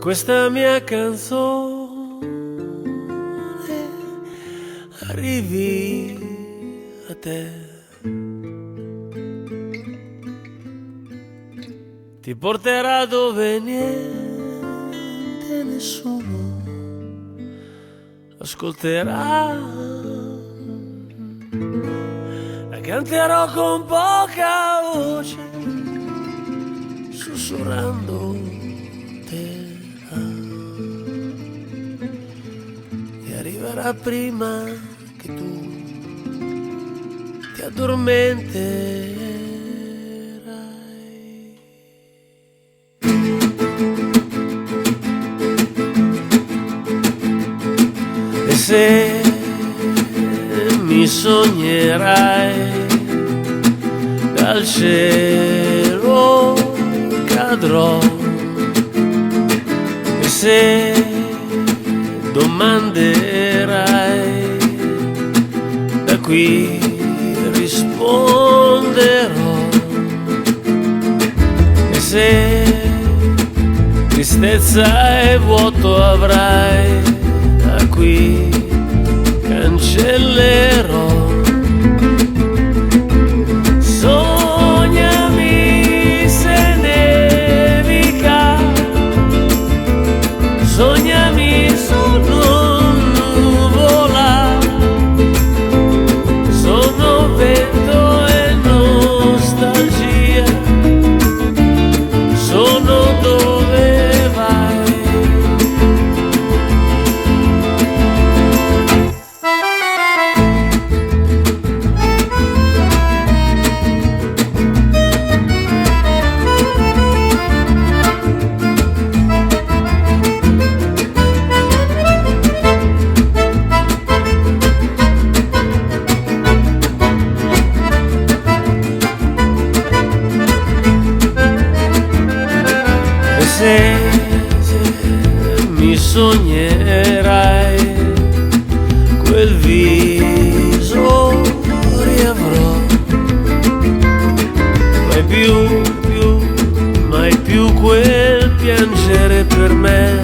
questa mia canzone arrivi a te. Ti porterà dove niente, nessuno ascolterà. La canterò con poca voce, sussurrando te. E arriverà prima che tu ti addormenterai. E se mi sognerai, dal cielo cadrò. E se domanderai, da qui risponderò. E se tristezza e vuoto avrai, da qui cancellerò. Sognami se nevica, sognami sono nuvola, sono vento e nostalgia, sono dove vai. Se mi sognerai, quel viso riavrò. Mai più quel piangere per me.